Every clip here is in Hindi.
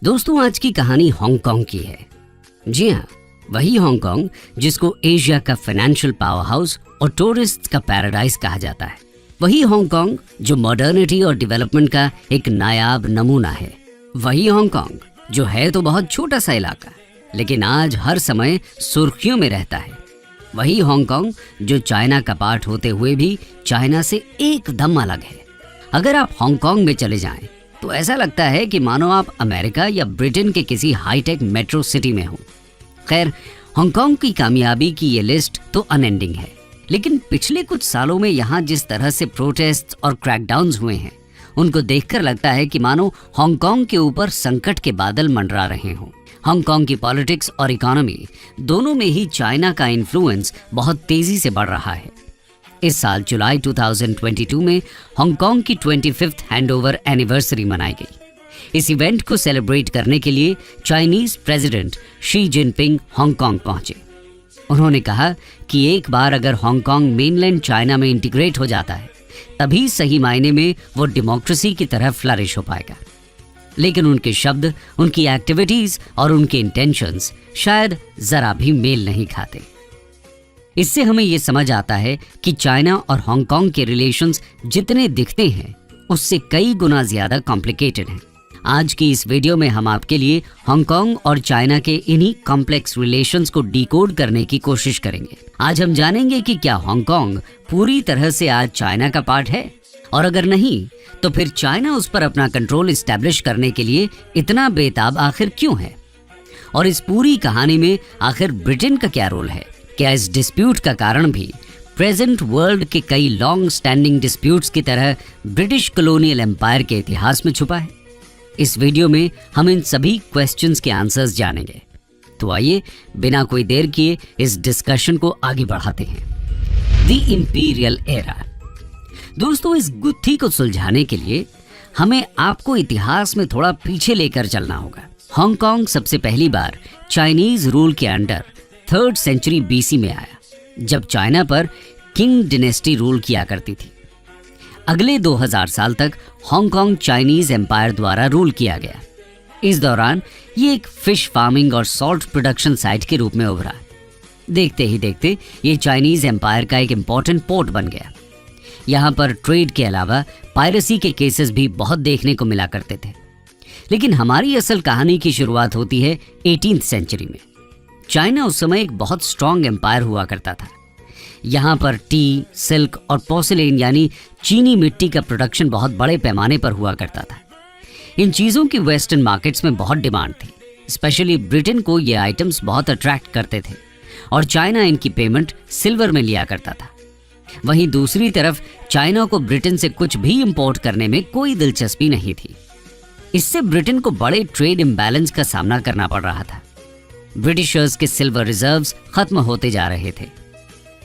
दोस्तों, आज की कहानी हांगकांग की है। जी हाँ, वही हांगकांग जिसको एशिया का फाइनेंशियल पावर हाउस और टूरिस्ट का पैराडाइज कहा जाता है। वही हांगकांग जो मॉडर्निटी और डेवलपमेंट का एक नायाब नमूना है। वही हांगकांग जो है तो बहुत छोटा सा इलाका, लेकिन आज हर समय सुर्खियों में रहता है। वही हांगकांग जो चाइना का पार्ट होते हुए भी चाइना से एकदम अलग है। अगर आप हांगकांग में चले जाएं तो ऐसा लगता है कि मानो आप अमेरिका या ब्रिटेन के किसी हाईटेक मेट्रो सिटी में हो। खैर, हांगकांग की कामयाबी की ये लिस्ट तो अनएंडिंग है, लेकिन पिछले कुछ सालों में यहाँ जिस तरह से प्रोटेस्ट और क्रैकडाउन्स हुए हैं, उनको देखकर लगता है कि मानो हांगकांग के ऊपर संकट के बादल मंडरा रहे हों। हांगकांग की पॉलिटिक्स और इकोनॉमी दोनों में ही चाइना का इन्फ्लुएंस बहुत तेजी से बढ़ रहा है। इस साल जुलाई 2022 में हांगकांग की 25th हैंडओवर एनिवर्सरी मनाई गई। इस इवेंट को सेलिब्रेट करने के लिए Chinese president Xi Jinping Hong Kong पहुंचे। उन्होंने कहा कि एक बार अगर हांगकांग मेनलैंड चाइना में इंटीग्रेट हो जाता है, तभी सही मायने में वो डेमोक्रेसी की तरह फ्लरिश हो पाएगा। लेकिन उनके शब्द, उनकी एक्टिविटीज और उनके इंटेंशंस शायद जरा भी मेल नहीं खाते। इससे हमें ये समझ आता है कि चाइना और हांगकांग के रिलेशंस जितने दिखते हैं उससे कई गुना ज्यादा कॉम्प्लिकेटेड हैं। आज की इस वीडियो में हम आपके लिए हांगकांग और चाइना के इन्हीं कॉम्प्लेक्स रिलेशंस को डिकोड करने की कोशिश करेंगे। आज हम जानेंगे कि क्या हांगकांग पूरी तरह से आज चाइना का पार्ट है, और अगर नहीं तो फिर चाइना उस पर अपना कंट्रोल इस्टेब्लिश करने के लिए इतना बेताब आखिर क्यों है, और इस पूरी कहानी में आखिर ब्रिटेन का क्या रोल है। क्या इस डिस्प्यूट का कारण भी प्रेजेंट वर्ल्ड के कई लॉन्ग स्टैंडिंग डिस्प्यूट्स की तरह ब्रिटिश कॉलोनियल एम्पायर के इतिहास में छुपा है? इस वीडियो में हम इन सभी क्वेश्चंस के आंसर्स जानेंगे। तो आइए बिना कोई देर किए इस डिस्कशन को आगे बढ़ाते हैं। The imperial era. दोस्तों, इस गुत्थी को सुलझाने के लिए हमें आपको इतिहास में थोड़ा पीछे लेकर चलना होगा। हांगकांग सबसे पहली बार चाइनीज रूल के अंडर 3rd सेंचुरी BC में आया, जब चाइना पर किंग डिनेस्टी रूल किया करती थी। अगले 2000 साल तक हांगकांग चाइनीज एम्पायर द्वारा रूल किया गया। इस दौरान ये एक फिश फार्मिंग और सॉल्ट प्रोडक्शन साइट के रूप में उभरा। देखते ही देखते ये चाइनीज एम्पायर का एक इम्पॉर्टेंट पोर्ट बन गया। यहाँ पर ट्रेड के अलावा पायरेसी के केसेस भी बहुत देखने को मिला करते थे। लेकिन हमारी असल कहानी की शुरुआत होती है 18th सेंचुरी में। चाइना उस समय एक बहुत स्ट्रॉन्ग एम्पायर हुआ करता था। यहाँ पर टी, सिल्क और पोर्सिलेन यानी चीनी मिट्टी का प्रोडक्शन बहुत बड़े पैमाने पर हुआ करता था। इन चीज़ों की वेस्टर्न मार्केट्स में बहुत डिमांड थी। स्पेशली ब्रिटेन को ये आइटम्स बहुत अट्रैक्ट करते थे और चाइना इनकी पेमेंट सिल्वर में लिया करता था। वहीं दूसरी तरफ चाइना को ब्रिटेन से कुछ भी इंपोर्ट करने में कोई दिलचस्पी नहीं थी। इससे ब्रिटेन को बड़े ट्रेड इम्बैलेंस का सामना करना पड़ रहा था। ब्रिटिशर्स के सिल्वर रिजर्व्स खत्म होते जा रहे थे।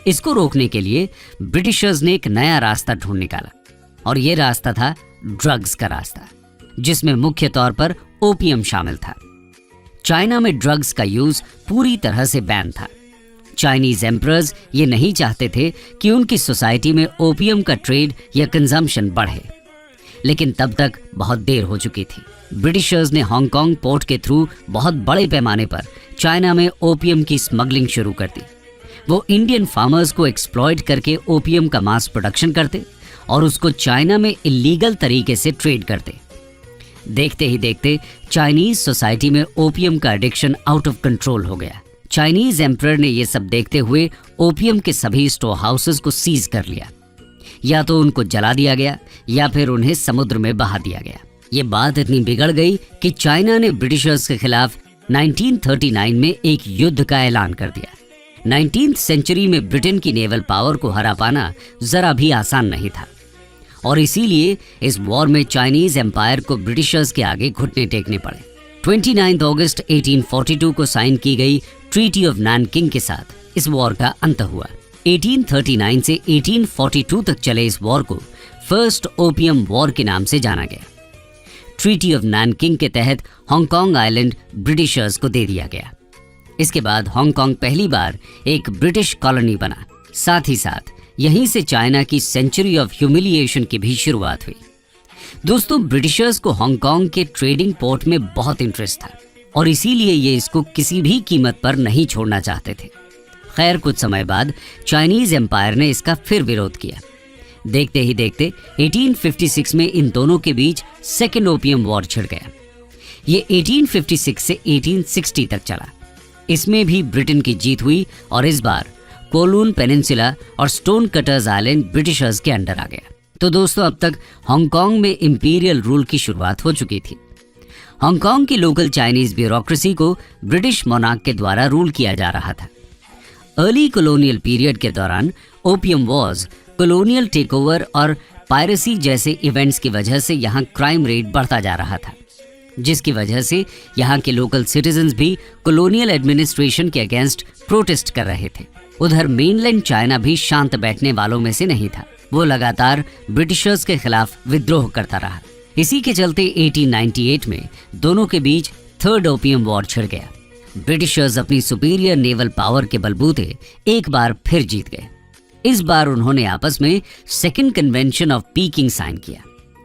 इसको रोकने के लिए ब्रिटिशर्स ने एक नया रास्ता ढूंढ निकाला, और ये रास्ता था ड्रग्स का रास्ता, जिसमें मुख्य तौर पर ओपियम शामिल था। चाइना में ड्रग्स का यूज पूरी तरह से बैन था। चाइनीज एम्परर्स ये नहीं चाहते थे कि उनकी सोसाइटी में ओपियम का ट्रेड या कंजम्पशन बढ़े, लेकिन तब तक बहुत देर हो चुकी थी। ब्रिटिशर्स ने हांगकांग पोर्ट के थ्रू बहुत बड़े पैमाने पर चाइना में ओपियम की स्मगलिंग शुरू कर दी। वो इंडियन फार्मर्स को एक्सप्लॉइट करके ओपियम का मास प्रोडक्शन करते और उसको चाइना में इलीगल तरीके से ट्रेड करते। देखते ही देखते चाइनीज सोसाइटी में ओपियम का एडिक्शन आउट ऑफ कंट्रोल हो गया। चाइनीज एम्परर ने ये सब देखते हुए ओपियम के सभी स्टोर हाउसेस को सीज कर लिया। या तो उनको जला दिया गया या फिर उन्हें समुद्र में बहा दिया गया। ये बात इतनी बिगड़ गई कि चाइना ने ब्रिटिशर्स के खिलाफ 1939 में एक युद्ध का ऐलान कर दिया। 19th सेंचुरी में ब्रिटेन की नेवल पावर को हरा पाना जरा भी आसान नहीं था, और इसीलिए इस वॉर में चाइनीज एम्पायर को ब्रिटिशर्स के आगे घुटने टेकने पड़े। 29 अगस्त 1842 को साइन की गई ट्रीटी ऑफ नैनकिंग के साथ इस वॉर का अंत हुआ। 1839 से 1842 तक चले इस वॉर को फर्स्ट ओपियम वॉर के नाम से जाना गया। ट्रीटी ऑफ नैनकिंग के तहत हांगकांग आइलैंड ब्रिटिशर्स को दे दिया गया। इसके बाद हांगकांग पहली बार एक ब्रिटिश कॉलोनी बना। साथ ही साथ यहीं से चाइना की सेंचुरी ऑफ ह्यूमिलिएशन की भी शुरुआत हुई। दोस्तों, ब्रिटिशर्स को हांगकांग के ट्रेडिंग पोर्ट में बहुत इंटरेस्ट था और इसीलिए ये इसको किसी भी कीमत पर नहीं छोड़ना चाहते थे। खैर, कुछ समय बाद चाइनीज एम्पायर ने इसका फिर विरोध किया। देखते ही देखते 1856 में इन दोनों के बीच सेकेंड ओपियम वॉर छिड़ गया। ये 1856 से 1860 तक चला। इसमें भी ब्रिटेन की जीत हुई और इस बार कोलून पेनिनसुला और स्टोन कटर्स आइलैंड ब्रिटिशर्स के अंडर आ गया। तो दोस्तों, अब तक हांगकांग में इंपीरियल रूल की शुरुआत हो चुकी थी। हांगकांग की लोकल चाइनीज ब्यूरोक्रेसी को ब्रिटिश मोनार्क के द्वारा रूल किया जा रहा था। अर्ली कॉलोनियल पीरियड के दौरान ओपियम वॉर्स, कॉलोनियल टेकओवर और पायरेसी जैसे इवेंट्स की वजह से यहाँ क्राइम रेट बढ़ता जा रहा था, जिसकी वजह से यहाँ के लोकल सिटीजन्स भी कॉलोनियल एडमिनिस्ट्रेशन के अगेंस्ट प्रोटेस्ट कर रहे थे। उधर मेनलैंड चाइना भी शांत बैठने वालों में से नहीं था। वो लगातार ब्रिटिशर्स के खिलाफ विद्रोह करता रहा। इसी के चलते 1898 में दोनों के बीच थर्ड ओपियम वॉर छिड़ गया। ब्रिटिशर्स अपनी सुपीरियर नेवल पावर के बलबूते एक बार फिर जीत गए। इस बार उन्होंने आपस में second convention of Peking sign किया।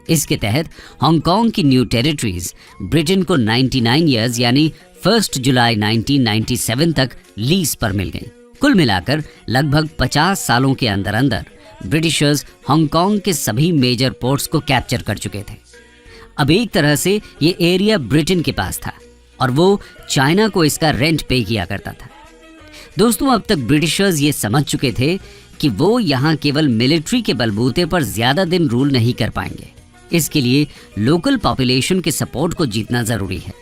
इसके तहत हांगकांग की न्यू टेरिटरीज ब्रिटेन को 99 ईयर्स यानी 1 जुलाई 1997 तक लीज पर मिल गई। कुल मिलाकर लगभग 50 सालों के अंदर अंदर ब्रिटिशर्स हांगकांग के सभी मेजर पोर्ट्स को कैप्चर कर चुके थे। अब एक तरह से ये एरिया ब्रिटेन के पास था और वो चाइना को इसका रेंट पे किया करता था। दोस्तों, अब तक ब्रिटिशर्स ये समझ चुके थे कि वो यहाँ केवल मिलिट्री के बलबूते पर ज्यादा दिन रूल नहीं कर पाएंगे। इसके लिए लोकल पॉपुलेशन के सपोर्ट को जीतना जरूरी है।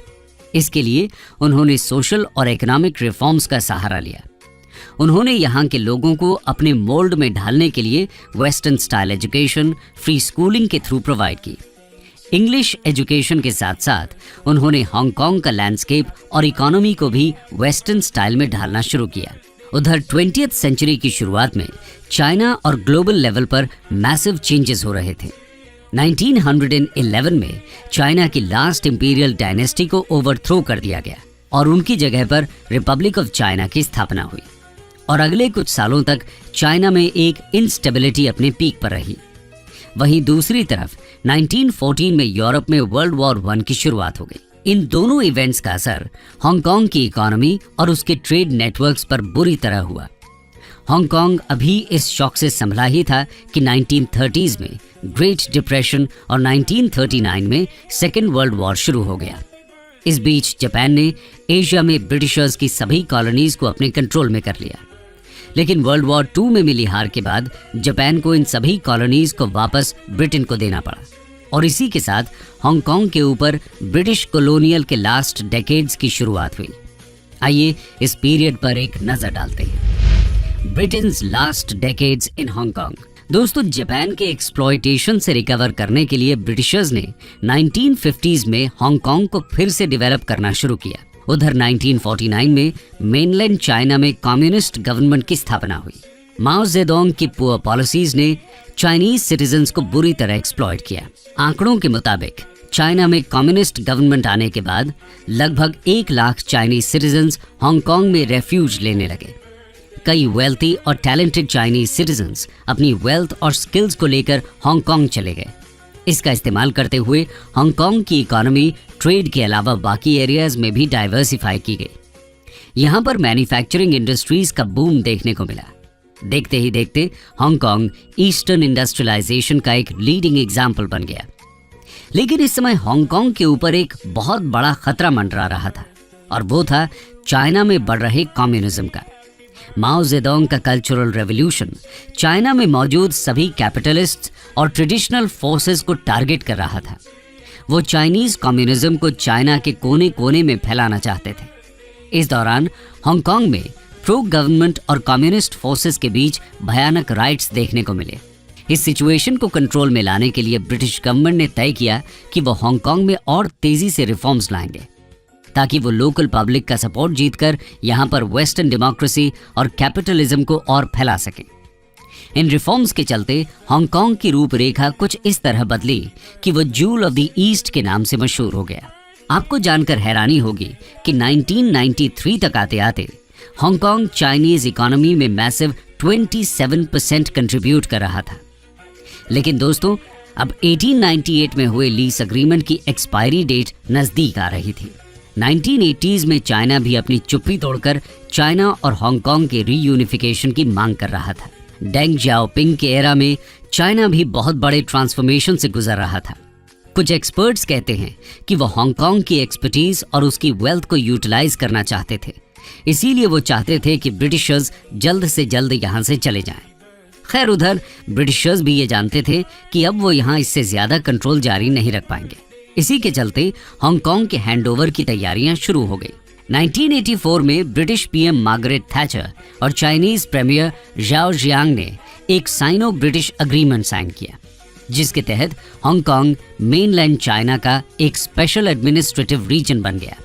इसके लिए उन्होंने सोशल और इकोनॉमिक रिफॉर्म्स का सहारा लिया। उन्होंने यहाँ के लोगों को अपने मोल्ड में ढालने के लिए western style education, free schooling के थ्रू प्रोवाइड की। इंग्लिश एजुकेशन के साथ साथ उन्होंने हांगकांग का लैंडस्केप और इकोनॉमी को भी वेस्टर्न स्टाइल में ढालना शुरू किया। उधर 20th सेंचुरी की शुरुआत में चाइना और ग्लोबल लेवल पर मैसिव चेंजेस हो रहे थे। 1911 में चाइना की लास्ट इंपीरियल डायनेस्टी को ओवरथ्रो कर दिया गया और उनकी जगह पर रिपब्लिक ऑफ चाइना की स्थापना हुई और अगले कुछ सालों तक चाइना में एक इंस्टेबिलिटी अपने पीक पर रही। वहीं दूसरी तरफ 1914 में यूरोप में वर्ल्ड वॉर 1 की शुरुआत हो गई। इन दोनों इवेंट्स का असर हांगकांग की इकोनॉमी और उसके ट्रेड नेटवर्क्स पर बुरी तरह हुआ। हांगकांग अभी इस शॉक से संभला ही था कि 1930s में ग्रेट डिप्रेशन और 1939 में सेकेंड वर्ल्ड वॉर शुरू हो गया। इस बीच जापान ने एशिया में ब्रिटिशर्स की सभी कॉलोनीज को अपने कंट्रोल में कर लिया। लेकिन वर्ल्ड वॉर 2 में मिली हार के बाद जापान को इन सभी कॉलोनीज को वापस ब्रिटेन को देना पड़ा और इसी के साथ हांगकांग के ऊपर ब्रिटिश कॉलोनियल के लास्ट डेकेड्स की शुरुआत हुई। आइए इस पीरियड पर एक नजर डालते हैं। ब्रिटेन्स लास्ट डेकेड्स इन हांगकांग। दोस्तों, जापान के एक्सप्लॉयटेशन से रिकवर करने के लिए ब्रिटिशर्स ने 1950s में हांगकांग को फिर से डेवलप करना शुरू किया। उधर 1949 में मेनलैंड चाइना में कम्युनिस्ट गवर्नमेंट की स्थापना हुई। माओ जेडोंग की पुअर पॉलिसीज ने चाइनीज सिटीजन्स को बुरी तरह एक्सप्लॉयट किया। आंकड़ों के मुताबिक चाइना में कम्युनिस्ट गवर्नमेंट आने के बाद लगभग 1 लाख चाइनीज सिटीजन्स हांगकांग में रेफ्यूज लेने लगे। कई वेल्थी और टैलेंटेड चाइनीज सिटीजन्स अपनी वेल्थ और स्किल्स को लेकर हांगकांग चले गए। इसका इस्तेमाल करते हुए हांगकांग की इकोनॉमी ट्रेड के अलावा बाकी एरियाज में भी डाइवर्सिफाई की गई। यहाँ पर मैन्युफैक्चरिंग इंडस्ट्रीज का बूम देखने को मिला। देखते ही देखते हांगकांग ईस्टर्न इंडस्ट्रियलाइजेशन का एक लीडिंग एग्जाम्पल बन गया। लेकिन इस समय हांगकांग के ऊपर एक बहुत बड़ा खतरा मंडरा रहा था और वो था चाइना में बढ़ रहे कम्युनिज्म का। माओ जेडोंग का कल्चरल रेवोल्यूशन चाइना में मौजूद सभी कैपिटलिस्ट और ट्रेडिशनल फोर्सेस को टारगेट कर रहा था। वो चाइनीज कम्युनिज्म को चाइना के कोने कोने में फैलाना चाहते थे। इस दौरान हांगकांग में प्रो गवर्नमेंट और कम्युनिस्ट फोर्सेस के बीच भयानक राइट्स देखने को मिले। इस सिचुएशन को कंट्रोल में लाने के लिए ब्रिटिश गवर्नमेंट ने तय किया कि वो हांगकांग में और तेजी से रिफॉर्म्स लाएंगे ताकि वो लोकल पब्लिक का सपोर्ट जीतकर यहाँ पर वेस्टर्न डेमोक्रेसी और कैपिटलिज्म को और फैला सकें। इन रिफॉर्म्स के चलते हांगकांग की रूपरेखा कुछ इस तरह बदली कि वो जूल ऑफ द ईस्ट के नाम से मशहूर हो गया। आपको जानकर हैरानी होगी कि 1993 तक आते आते हांगकांग चाइनीज इकोनॉमी में मैसिव 27% कंट्रीब्यूट कर रहा था। लेकिन दोस्तों, अब 1898 में हुए लीज अग्रीमेंट की एक्सपायरी डेट नजदीक आ रही थी। 1980s में चाइना भी अपनी चुप्पी तोड़कर चाइना और हांगकांग के रीयूनिफिकेशन की मांग कर रहा था। डेंग जियाओपिंग के एरा में चाइना भी बहुत बड़े ट्रांसफॉर्मेशन से गुजर रहा था। कुछ एक्सपर्ट्स कहते हैं कि वो हांगकांग की एक्सपर्टीज और उसकी वेल्थ को यूटिलाइज करना चाहते थे, इसीलिए वो चाहते थे कि ब्रिटिशर्स जल्द से जल्द यहाँ से चले जाएं। खैर, उधर ब्रिटिशर्स भी ये जानते थे कि अब वो यहाँ इससे ज्यादा कंट्रोल जारी नहीं रख पाएंगे। इसी के चलते हांगकांग के हैंडओवर की तैयारियां शुरू हो गई। 1984 में ब्रिटिश पीएम मार्गरेट थैचर और चाइनीज प्रीमियर जाओ जियांग ने एक साइनो ब्रिटिश अग्रीमेंट साइन किया, जिसके तहत हांगकांग मेनलैंड चाइना का एक स्पेशल एडमिनिस्ट्रेटिव रीजन बन गया।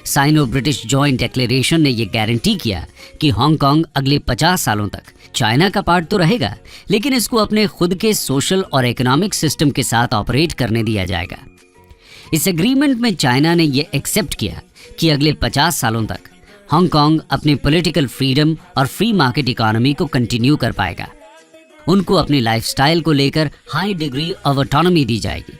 साइनो ब्रिटिश जॉइंट डिक्लेरेशन ने यह गारंटी किया कि हांगकांग अगले 50 सालों तक चाइना का पार्ट तो रहेगा, लेकिन इसको अपने खुद के सोशल और इकोनॉमिक सिस्टम के साथ ऑपरेट करने दिया जाएगा। इस एग्रीमेंट में चाइना ने यह एक्सेप्ट किया कि अगले 50 सालों तक हांगकांग अपने पॉलिटिकल फ्रीडम और फ्री मार्केट इकोनॉमी को कंटिन्यू कर पाएगा। उनको अपनी लाइफस्टाइल को लेकर हाई डिग्री ऑफ ऑटोनॉमी दी जाएगी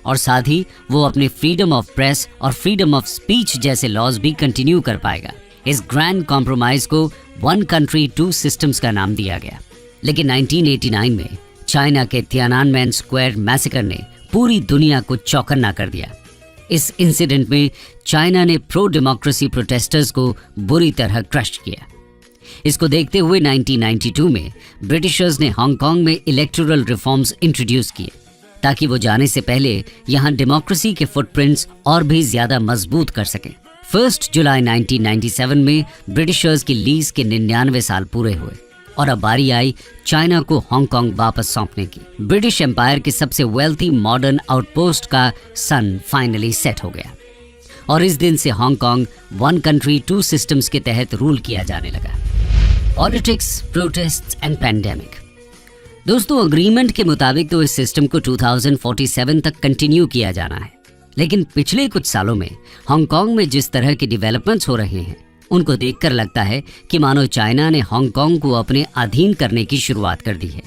और साथ ही वो अपने फ्रीडम ऑफ प्रेस और फ्रीडम ऑफ स्पीच जैसे लॉज भी कंटिन्यू कर पाएगा। इस ग्रैंड कॉम्प्रोमाइज को वन कंट्री टू सिस्टम्स का नाम दिया गया। लेकिन 1989 में चाइना के तियानानमेन स्क्वायर मैसेकर ने पूरी दुनिया को चौकन्ना कर दिया। इस इंसिडेंट में चाइना ने प्रो डेमोक्रेसी प्रोटेस्टर्स को बुरी तरह क्रश किया। इसको देखते हुए 1992 में ब्रिटिशर्स ने हांगकांग में इलेक्टोरल रिफॉर्म्स इंट्रोड्यूस किए ताकि वो जाने से पहले यहाँ डेमोक्रेसी के फुटप्रिंट्स और भी ज्यादा मजबूत कर सकें। 1 जुलाई 1997 में ब्रिटिशर्स की लीज के 99 साल पूरे हुए और अब बारी आई चाइना को हांगकांग वापस सौंपने की। ब्रिटिश एम्पायर के सबसे वेल्थी मॉडर्न आउटपोस्ट का सन फाइनली सेट हो गया और इस दिन से Hong Kong one country two systems के तहत रूल किया जाने लगा। Politics, protests and pandemic. दोस्तों, अग्रीमेंट के मुताबिक तो इस सिस्टम को 2047 तक कंटिन्यू किया जाना है, लेकिन पिछले कुछ सालों में हांगकांग में जिस तरह के डेवलपमेंट्स हो रहे हैं उनको देखकर लगता है कि मानो चाइना ने हांगकांग को अपने अधीन करने की शुरुआत कर दी है।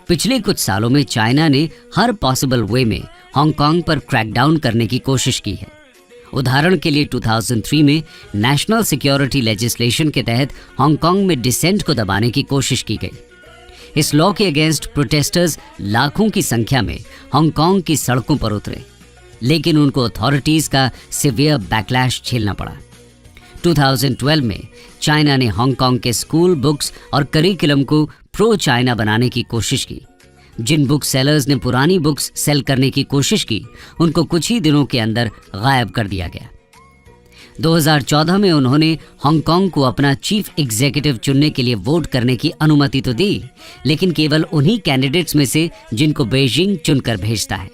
पिछले कुछ सालों में चाइना ने हर पॉसिबल वे में हांगकांग पर क्रैकडाउन करने की कोशिश की है। उदाहरण के लिए 2003 में नेशनल सिक्योरिटी लेजिस्लेशन के तहत हांगकांग में डिसेंट को दबाने की कोशिश की गई। इस लॉ के अगेंस्ट प्रोटेस्टर्स लाखों की संख्या में हांगकांग की सड़कों पर उतरे, लेकिन उनको अथॉरिटीज का सिवियर बैकलैश झेलना पड़ा। 2012 में चाइना ने हांगकांग के स्कूल बुक्स और करिकुलम को प्रो चाइना बनाने की कोशिश की। जिन बुक सेलर्स ने पुरानी बुक्स सेल करने की कोशिश की उनको कुछ ही दिनों के अंदर गायब कर दिया गया। 2014 में उन्होंने हांगकांग को अपना चीफ एग्जीक्यूटिव चुनने के लिए वोट करने की अनुमति तो दी, लेकिन केवल उन्हीं कैंडिडेट्स में से जिनको बीजिंग चुनकर भेजता है।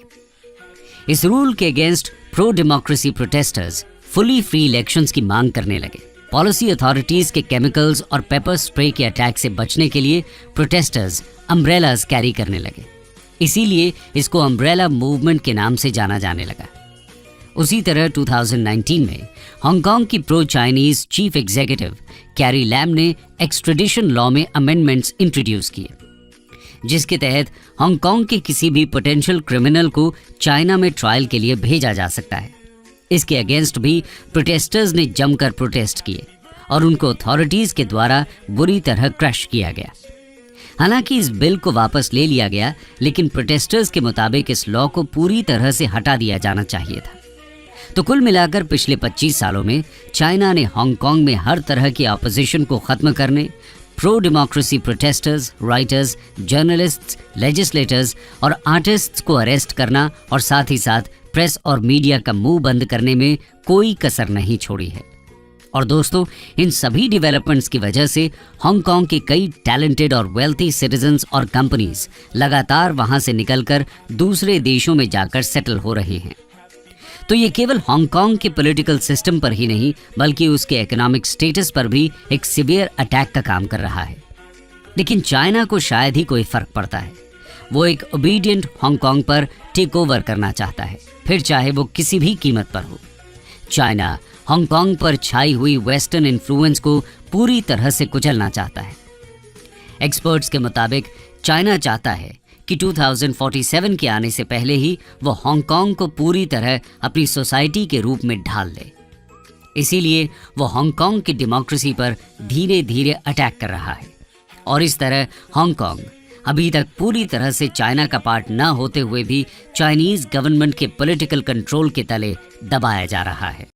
इस रूल के against pro democracy protesters fully free elections की मांग करने लगे। पॉलिसी अथॉरिटीज के केमिकल्स और पेपर स्प्रे के अटैक से बचने के लिए प्रोटेस्टर्स अम्ब्रेलास कैरी करने लगे, इसीलिए इसको अम्ब्रेला मूवमेंट के नाम से जाना जाने लगा। उसी तरह 2019 में हांगकांग की pro Chinese chief executive Carrie Lam ने एक्सट्रेडिशन लॉ में अमेंडमेंट्स इंट्रोड्यूस किए, जिसके तहत हांगकांग के किसी भी पोटेंशियल क्रिमिनल को चाइना में ट्रायल के लिए भेजा जा सकता है। इसके अगेंस्ट भी प्रोटेस्टर्स ने जमकर प्रोटेस्ट किए और उनको अथॉरिटीज के द्वारा बुरी तरह क्रश किया गया। हालांकि इस बिल को वापस ले लिया गया, लेकिन प्रोटेस्टर्स के मुताबिक इस लॉ को पूरी तरह से हटा दिया जाना चाहिए था। तो कुल मिलाकर पिछले 25 सालों में चाइना ने हांगकांग में हर तरह की ऑपोजिशन को खत्म करने, pro democracy protesters, writers, journalists, legislators और आर्टिस्ट्स को अरेस्ट करना और साथ ही साथ प्रेस और मीडिया का मुंह बंद करने में कोई कसर नहीं छोड़ी है। और दोस्तों, इन सभी डेवलपमेंट्स की वजह से हांगकांग के कई टैलेंटेड और वेल्थी सिटीजन्स और कंपनीज लगातार वहां से निकलकर दूसरे देशों में जाकर सेटल हो रहे हैं। तो ये केवल हांगकांग के पॉलिटिकल सिस्टम पर ही नहीं, बल्कि उसके इकोनॉमिक स्टेटस पर भी एक सिवियर अटैक का काम कर रहा है। लेकिन चाइना को शायद ही कोई फर्क पड़ता है। वो एक ओबीडियंट हांगकांग पर टेक ओवर करना चाहता है, फिर चाहे वो किसी भी कीमत पर हो। चाइना हांगकांग पर छाई हुई वेस्टर्न इन्फ्लुएंस को पूरी तरह से कुचलना चाहता है। एक्सपर्ट्स के मुताबिक चाइना चाहता है कि 2047 के आने से पहले ही वो हांगकांग को पूरी तरह अपनी सोसाइटी के रूप में ढाल ले। इसीलिए वो हांगकांग की डेमोक्रेसी पर धीरे धीरे अटैक कर रहा है और इस तरह हांगकांग अभी तक पूरी तरह से चाइना का पार्ट न होते हुए भी चाइनीज गवर्नमेंट के पॉलिटिकल कंट्रोल के तले दबाया जा रहा है।